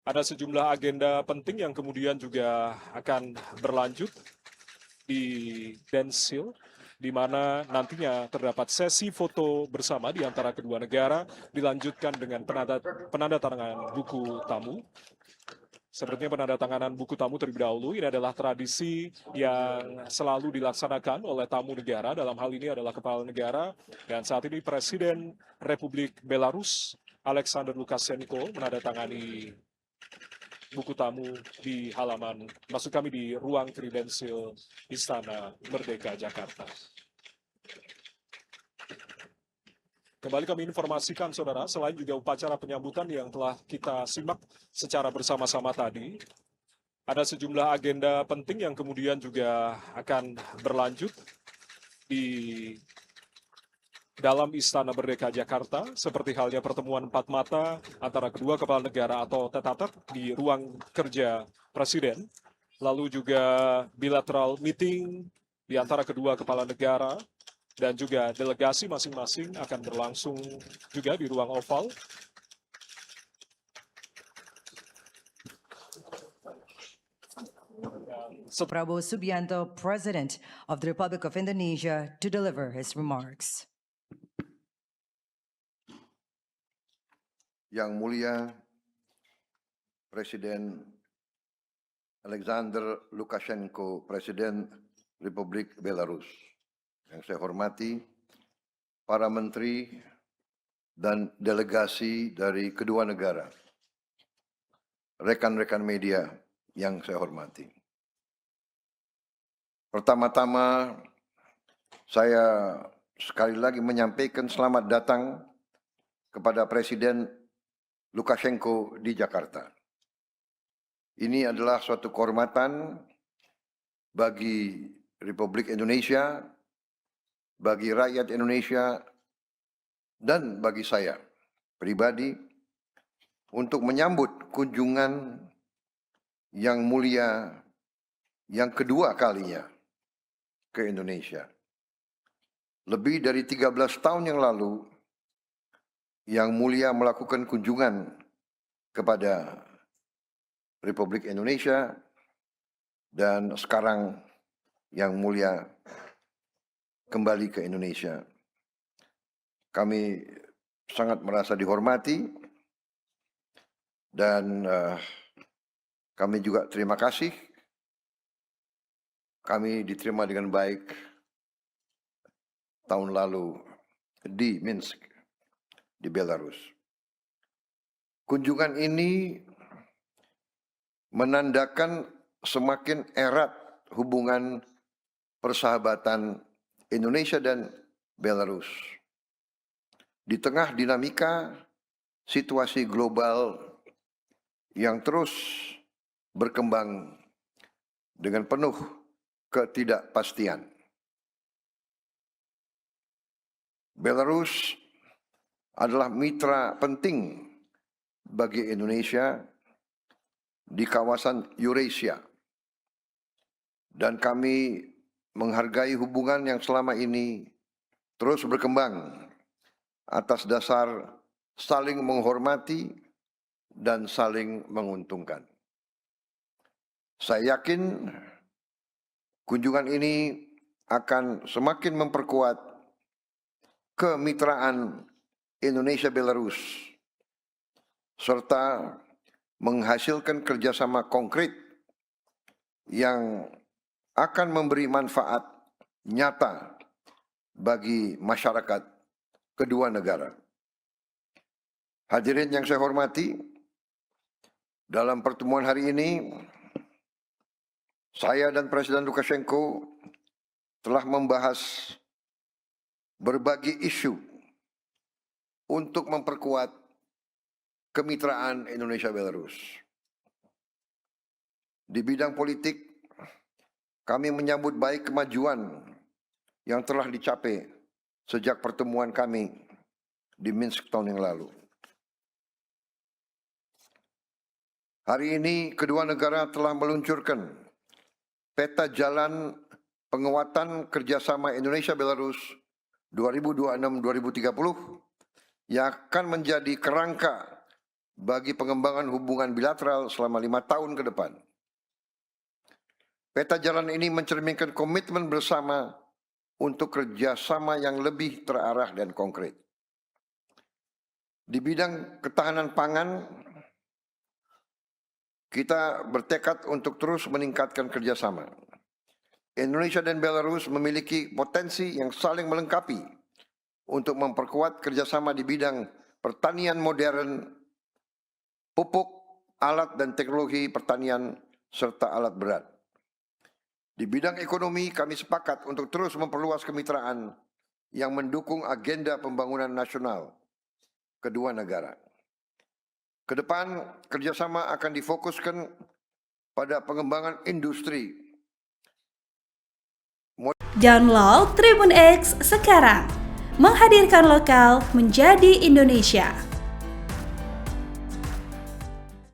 Ada sejumlah agenda penting yang kemudian juga akan berlanjut di Densil, di mana nantinya terdapat sesi foto bersama di antara kedua negara, dilanjutkan dengan penandatanganan buku tamu. Sepertinya penandatanganan buku tamu terlebih dahulu, ini adalah tradisi yang selalu dilaksanakan oleh tamu negara, dalam hal ini adalah kepala negara, dan saat ini Presiden Republik Belarus, Alexander Lukashenko, menandatangani buku tamu di halaman, maksud kami di ruang kredensial Istana Merdeka Jakarta. Kembali kami informasikan saudara, selain juga upacara penyambutan yang telah kita simak secara bersama-sama tadi, ada sejumlah agenda penting yang kemudian juga akan berlanjut di dalam Istana Merdeka Jakarta, seperti halnya pertemuan empat mata antara kedua kepala negara atau tete-a-tete di ruang kerja Presiden, lalu juga bilateral meeting di antara kedua kepala negara, dan juga delegasi masing-masing akan berlangsung juga di ruang oval. Prabowo Subianto, President of the Republic of Indonesia, to deliver his remarks. Yang Mulia Presiden Alexander Lukashenko, Presiden Republik Belarus. Yang saya hormati para menteri dan delegasi dari kedua negara, rekan-rekan media yang saya hormati. Pertama-tama saya sekali lagi menyampaikan selamat datang kepada Presiden Lukashenko di Jakarta. Ini adalah suatu kehormatan bagi Republik Indonesia, bagi rakyat Indonesia, dan bagi saya pribadi untuk menyambut kunjungan yang mulia yang kedua kalinya ke Indonesia. Lebih dari 13 tahun yang lalu, Yang Mulia melakukan kunjungan kepada Republik Indonesia, dan sekarang Yang Mulia kembali ke Indonesia. Kami sangat merasa dihormati dan kami juga terima kasih. Kami diterima dengan baik tahun lalu di Minsk, di Belarus. Kunjungan ini menandakan semakin erat hubungan persahabatan Indonesia dan Belarus. Di tengah dinamika situasi global yang terus berkembang dengan penuh ketidakpastian. Belarus adalah mitra penting bagi Indonesia di kawasan Eurasia. Dan kami menghargai hubungan yang selama ini terus berkembang atas dasar saling menghormati dan saling menguntungkan. Saya yakin kunjungan ini akan semakin memperkuat kemitraan Indonesia-Belarus, serta menghasilkan kerjasama konkret yang akan memberi manfaat nyata bagi masyarakat kedua negara. Hadirin yang saya hormati, dalam pertemuan hari ini, saya dan Presiden Lukashenko telah membahas berbagai isu untuk memperkuat kemitraan Indonesia-Belarus. Di bidang politik, kami menyambut baik kemajuan yang telah dicapai sejak pertemuan kami di Minsk tahun yang lalu. Hari ini kedua negara telah meluncurkan peta jalan penguatan kerjasama Indonesia-Belarus 2026-2030 yang akan menjadi kerangka bagi pengembangan hubungan bilateral selama 5 tahun ke depan. Peta jalan ini mencerminkan komitmen bersama untuk kerjasama yang lebih terarah dan konkret. Di bidang ketahanan pangan, kita bertekad untuk terus meningkatkan kerjasama. Indonesia dan Belarus memiliki potensi yang saling melengkapi untuk memperkuat kerjasama di bidang pertanian modern, pupuk, alat dan teknologi pertanian, serta alat berat. Di bidang ekonomi, kami sepakat untuk terus memperluas kemitraan yang mendukung agenda pembangunan nasional kedua negara. Kedepan, kerjasama akan difokuskan pada pengembangan industri. Download Tribun X sekarang, menghadirkan lokal menjadi Indonesia.